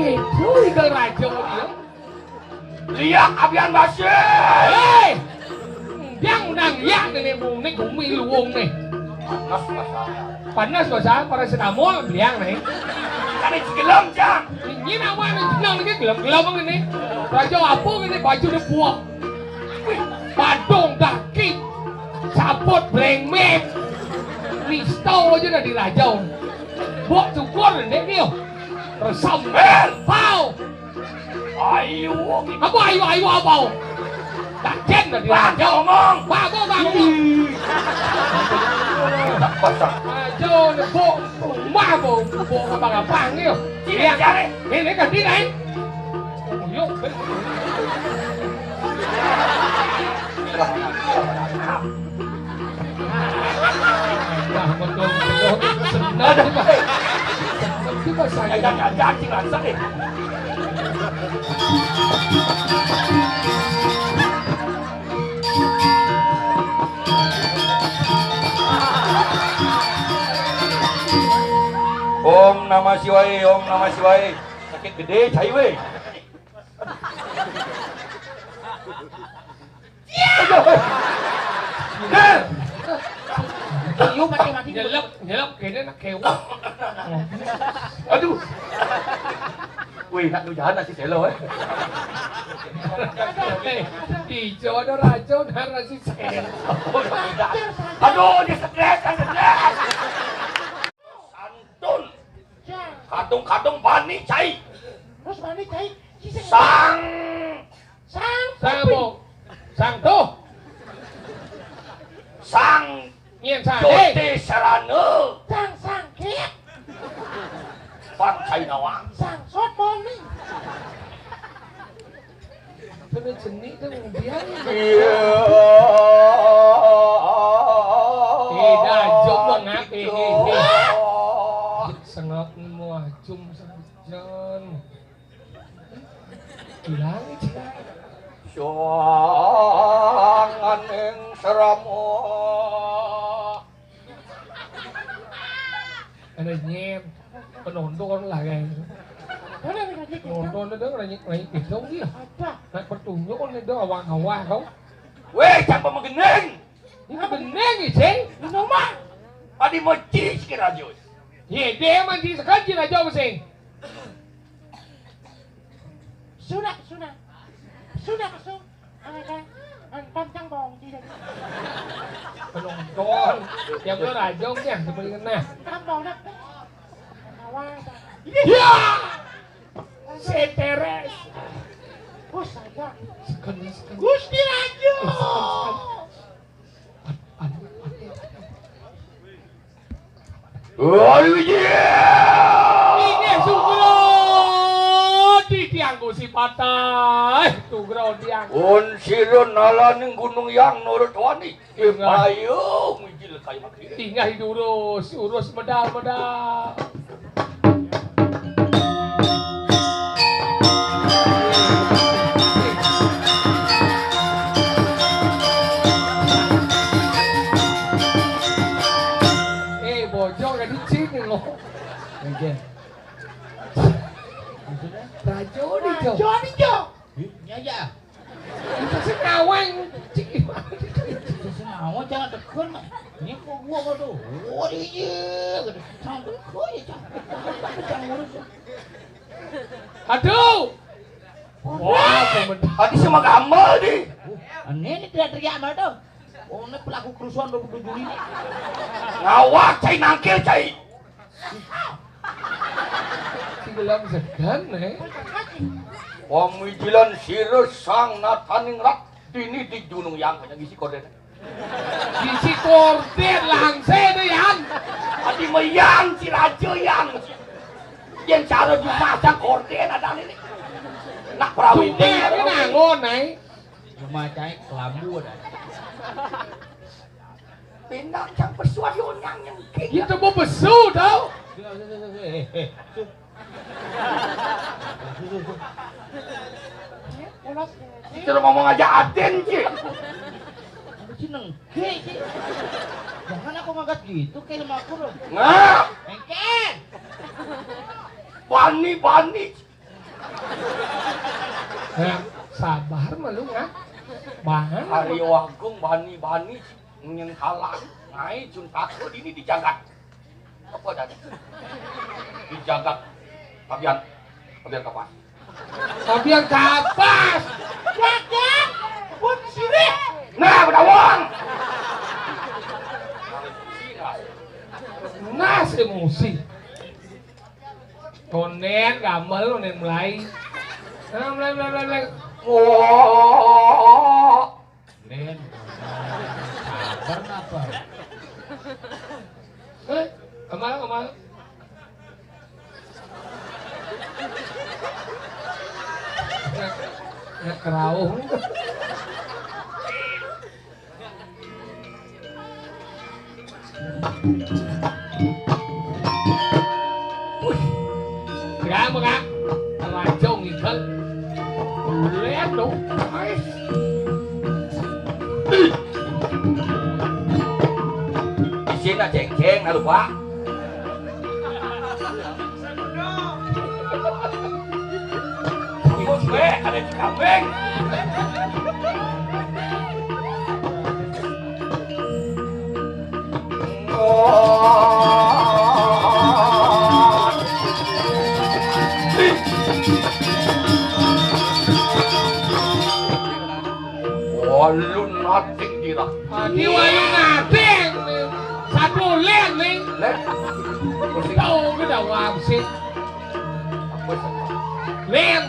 Gitu itu raja dia. Lihat abian basi. Hei, yang nang ya nih bung nih kumi luung nih. Panas bahasa paracetamol biang nih. Kami cigelom jang. Ini nama nih jenang nih gelap ini. Raja apa ini baju dia buang. Badung kaki, saput brengmek, listau aja udah dirajau. Buat cukur nih dia. Resambel, pau. Ayo, Apa ayo apa? Tak jen dah dirajau. ngomong. Bago. Raja nih buat rumah buat apa-apa nih. Cilik cari. Ini kan di này. Yuk. Nah, betul senang juga. Juga saya. Jangan jangan sakit. Om Namah Shivaya, Om Namah Shivaya. Sakit gede cai weh. Yuk mati nyelap kayaknya nak kewak. Aduh. Wih, nak tu jahat nasi selo eh. Di jodoh raja dan nasi sel. Aduh, dia stres. Santun. Kadung bani cai. Terus bani cai. Sang tuh. Sang Nhiên sang Jote Sarana. Sang kiếp. Sang cai nawa. Sang sốt bom đi. Cho nên seni itu biar. Tidak jom ngapi. Sangat muah jum sajan. Hilang itu. Soangan ing seramo. Ada nyen penonton lagi. Penonton itu lagi itu dia. Nak bertunjuk kan itu awang-awang kau. Weh, jangan mengening. Ini benar ni sih. Nomor. Adi moci sikit aja. Ye, dia mandi sekali aja sih. Sudah. Pancang bong tidak. Penonton yang itu raja yang seperti kena. Kampung dah. Awang. Ya. Seteres. Bos saja. Sekali. Gusti Raja. Aduh, Ini sugro di tiangku si patah. Sugro tiang. Un sirun nalaning gunung yang nurut wani. Ayo, mujil kayu makir. Tinggal urus medal. Bojong ada di sini loh. Rajo di Jo. Ya. Itu senawang. Senawang jangan tekan. Ini kok gua tuh. Oh iya. Jangan tekan ya. Jangan urus. Aduh. Wah, pemenang. Tadi sama gambar nih. Ini tidak teriak mana tuh. Oh, ini pelaku kerusuhan 27 Juli ini. Ngawak cai nangkil cai. Dalam segan Pemijilan sirus sang nataning rak dini di gunung yang banyak isi korden. Isi korden langsung itu yang. Adi meyang si raja yang. Yang cara dimasang korden ada ini. Nak perawi Juga ini nangon Cuma cai kelambu ada. Pindah cang persuasion yang itu mau besu tau. Itu ngomong aja Aden sih. Seneng. Jangan aku ngangkat gitu kayak lemaku loh. Nah, Engken. bani. Nah, sabar mah lu ngah. Bahan. Hari Agung bani-bani nyen halang ngai cun takut ini dijagat. Apa tadi? Dijagat. Pabian kapas. Pabian kapas. Jagat. Pun sini. Nah, bedawang. Nas emosi. Konen gamel konen mulai. Nah, mulai. Oh. Nen. Sabar apa? Kemana? Nggak kerauh. Gak mga rajong ikan. Lihat dong. Di sini ceng-ceng na lupa. Bos gue ada di kambing. Walun nating dira. Di wayu nating. Satu len nih. Lek. Tahu cái đầu hoàng xịt. Len.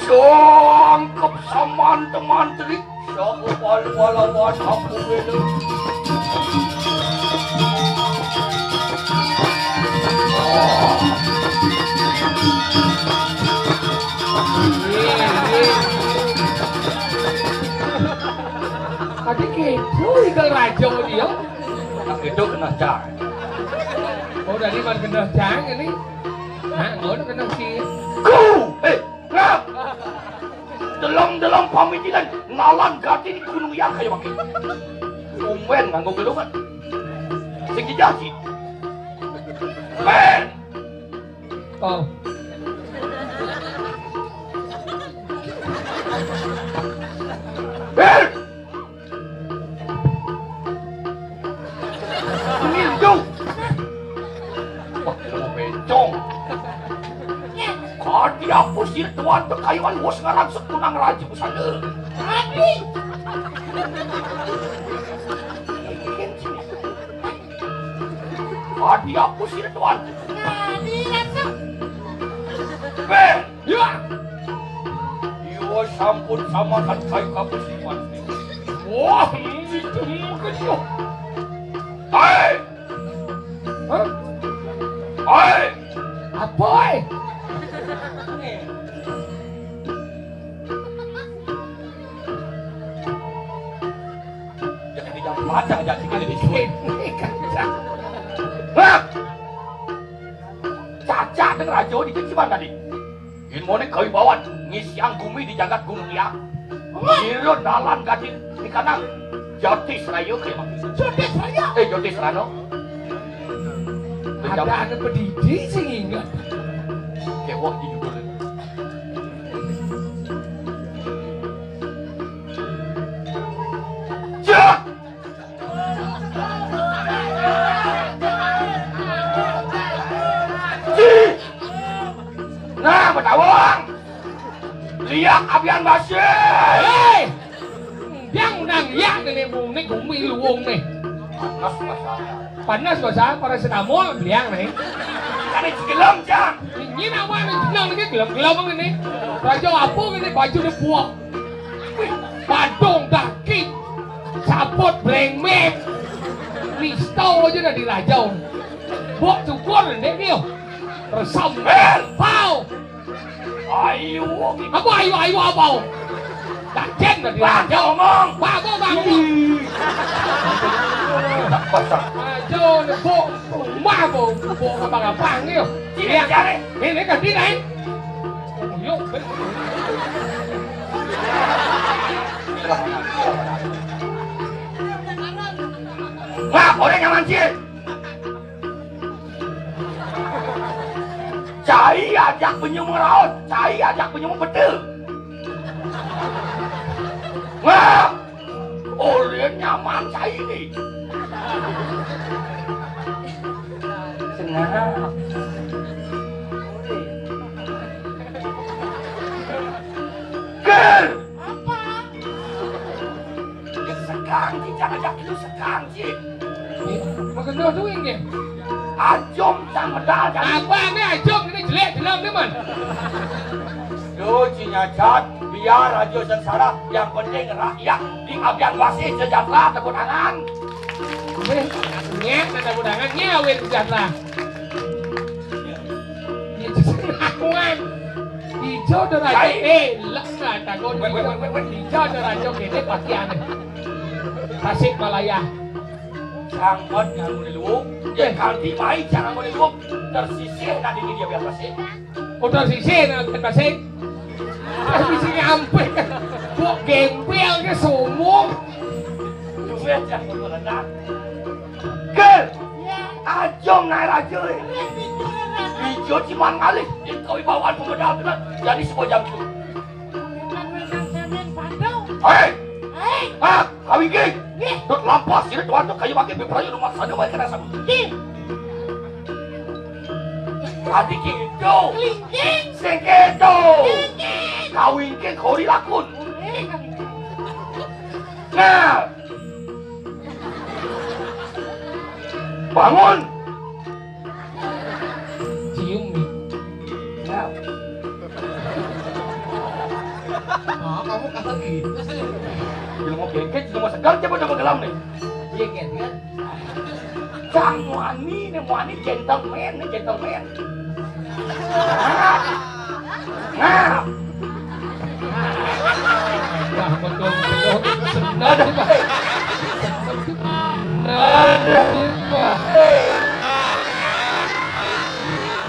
Sangkep saman teman-teman. Sangkep wala-wala aku belu. Tadi gitu ikan raja dia. Itu kena car. Oh dari mana kena cang ini? Nah, gue kena sih. Go! Ngap! Dalam pamikiran nalan gati di gunung yang kayak makin. Umwen nganggo gelungan. Sing dijaji. Men! Oh. Men! Nindung! Wah, ilmu bencong. Kadi apa sih tuan berkayuan bos ngarang sekunang raja busana. Abi. Kadi apa sih tuan? Nadi langsung. Ben! Ya. Yo sampun sama kan kayu kapus tuan. Wah, itu mungkin yo. Hai! Hah? Hai! Apa? Jangan di jam padang jadi kita di sini. Ini kacang. Hah? Caca dengan raja di kejiban tadi. Ilmu kayu bawan ngisiang bumi di jagat gunung ya. Irun dalan gadin di kanan. Joti Serayu kayak mati. Jodi saya. Joti Serano. Ada anak pendidik sih ingat. Kewak di judul. Jak! Nah, betawang. Lihat abian basir. Ê! Yang nang ya ini bung ini gumi luung nih. Panas masalah. Panas bahasa paracetamol biang nih. Kan ini gelem jang. Ini nama ini jenang ini gelap ini. Raja apa ini baju ini buang. Badung daki. Sapot brengmek. Listau aja udah dirajau. Buat cukur ini dia. Resambel. Pau. Ayo. Apa ayo apa? Tak jen udah dirajau. Ngomong. Bang. Tak pasang. Ajo ni bo abang-abang ni. Ini cari. Ini kan di lain. Yuk. Wah, orang yang mancing. Cai ajak penyum raut, cai ajak penyum betul. Wah, oleh nyaman cai ini. Senang. Ger. Apa? Sekarang jangan ajak itu sekarang sih. Makan dua tuh ini. Ajom sama dah jadi. Apa ni ajong ini jelek dalam ni man. Docinya cat, biar raja sengsara, yang penting rakyat diambil wasit sejahtera kemenangan. Nghe là budangan nyawin sejahtera. Itu senangan. Hijau deraja lengan takut. Hijau deraja kene pakaian. Tasik Malaya. Jangan boleh lup. Dia kanti mai jangan boleh lup. Tersisih nanti dia biar wasit. Udah sisih nak tasik. Tapi sini ampe. Buat gembel ke semua. Duit jangan berenang. Ger, Ya. ajom naik raja. Itu kan. Hijau cuma ngalih. Kau bawaan pemodal tu jadi semua jam tu. Hei, Hei. kawin geng. Nggih. Duk lampas sini tuan tu kayu pakai beperayu rumah sana baik kena sama. Nggih. Adik itu, Lingging. sekedo. Lingging. Kawin geng kau dilakun. Eh, kami. Nah, bangun. Cium ni. Nah, Oh, kamu kasar gitu sih. bila mau gengket, bila mau segar, coba coba gelam nih. Iya kan? Cang wani gentleman nih gentleman. Nah, Wah, betul senang ada. juga.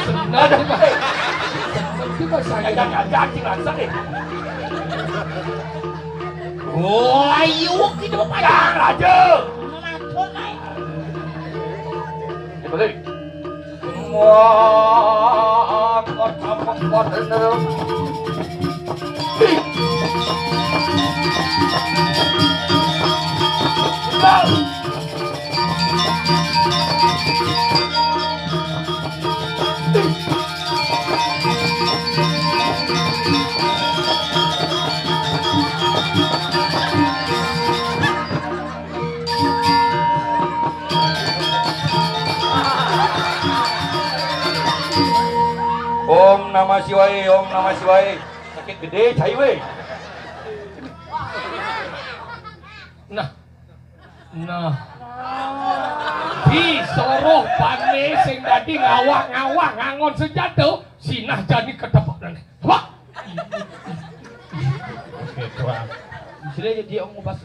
Senang juga. Senang juga saya. Jangan cacing lah, sakit. Oh, ayo kita mau pada. Jangan raja. Mengatur naik. Balik. Semua kota partner. Om Namah Shivaya, Om Namah Shivaya. Sakit gede cai weh. Nah. Di soroh pane sing dadi ngawak-ngawak ngangon senjata sinah jadi kedepan. Wah. Sila jadi om ubas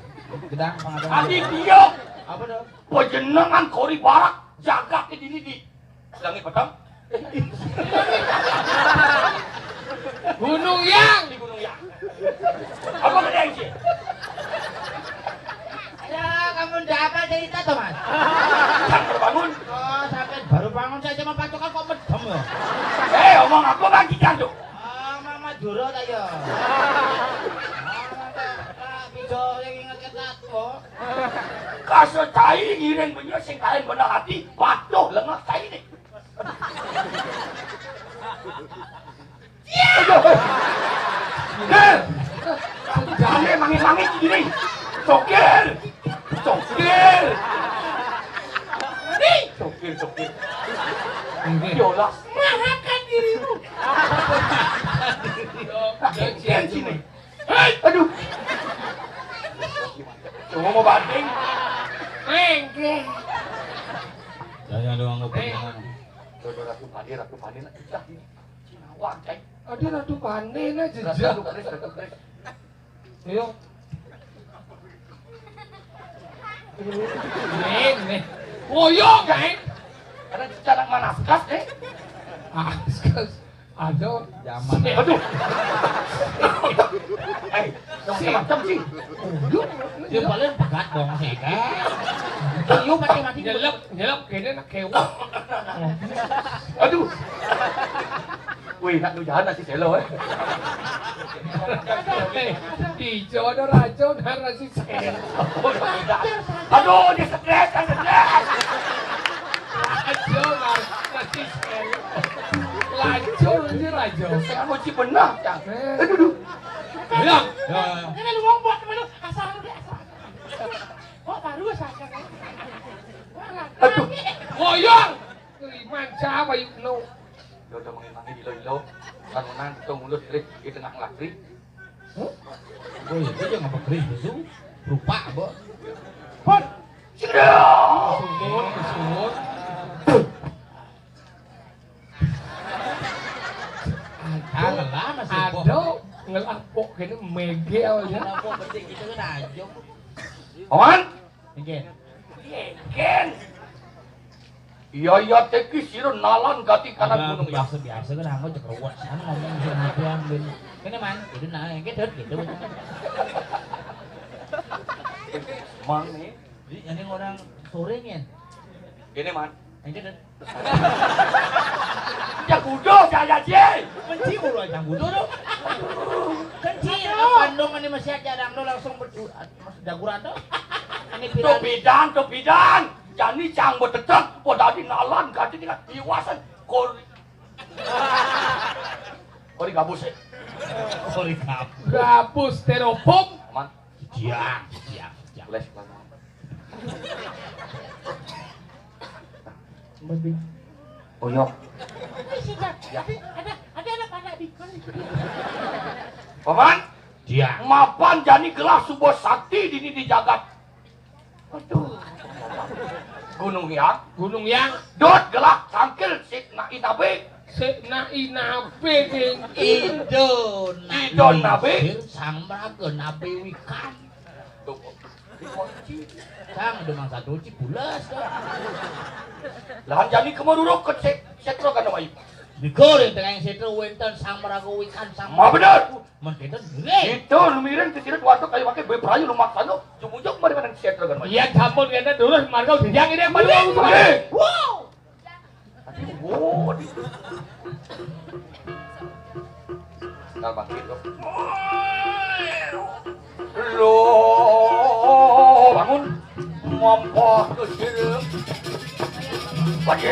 gedang pangadang. Adik dia. Apa dong? Penjenengan kori barak jaga ke dini di. Langit petang. Gunung Yang. Di gunung ya. Apa kena yang sih? Ya, kamu udah apa cerita tuh mas? Jangan terbangun. Oh, sampai baru bangun saja mau patokan kok medem ya? Omong apa lagi kan tuh? Oh, mama jurut ayo. Bisa yang ingat ketat kok. Kasih cai ngiring punya sing kalian benar hati. Patuh lengah cai ini. Ger, jangan mangit-mangit gini. Cokir. Cokir. Yolas. Mahakan dirimu. Yang sini. Hei, aduh. Cuma mau banting. Engke. Jangan doang ngopi. Ratu Pani nak cicak ini. Cinawang cai. Ada ratu panen aja. Ratu Kres. Ayo. Nih. Woyong kan? Karena cara mana sekas Askas. Ada. Zaman. Aduh. Macam sih. Dia paling pegat dong sih kan. Ayo mati-mati. Nyelep kene nak kewak. Aduh. Wih, nak lu jahat nasi selo Ijo ada rajo dan rasi sel. Aduh, dia stres kan stres. Rajo rasi sel. Rajo nanti rajo. Saya mau ci benar, Cang. Aduh. Bilang. Ini lu ngomong buat temen lu asal lu asal. Kok baru saja. Aduh. Ngoyong. Keliman siapa yuk no. Udah mengimangi di lo. Tarunan itu mulut klik di tengah lakri. Oh iya, dia ngapa kering itu? Rupa, Bo. Pon. Sudah. Sumur, kesumur. Kangen lah masih Bo. Ada ngelapok kayaknya megel ya. Kenapa penting itu kan aja. Aman? Ingen. Ken. Iya teki siro nalan gati kanan gunung ya. Biasa kan anggo cekruwat sana ngomong sing ati ambil. Kene man, itu nah gedhet gitu. Mang nih. Jadi ini orang sore nih. Ini man. Yang gedhet. Ya kudo saya je. Benci mulu aja budo dong. Kenci Bandung ini masih jarang lo langsung berdua. Mas daguran tuh. Ini To bidan. Jani cang betetek pada di nalan gati dengan iwasan kori. Kori gabus ya. Kori kap. Gabus teropom. Aman. Siang. Les lama. Mending. Oh yo. Ya. Ada pada di Paman. Siang. Mapan jani gelas subuh sakti dini di jagat. Aduh. Gunung yang dot gelak tangkil sik na inabe Sekna inabe geng. Ido nabe sambraga nabe wikan. Sang demang satu cipulas dah. Lahan jani kemururuk ke setro kan nama ibu. Digoreng tengah yang setro wenten sambraga wikan Ma bener. Mentetan gede. Itu lumiran kecirit waktu kayu pakai beperayu lu maksano jumujung mari kan setro kan nama ibu. Iya campur kena dulu marga dijang ini apa dulu. Wow. Wow. Nggak bangkit lo. Lo bangun. Mampah ke sini. Pagi.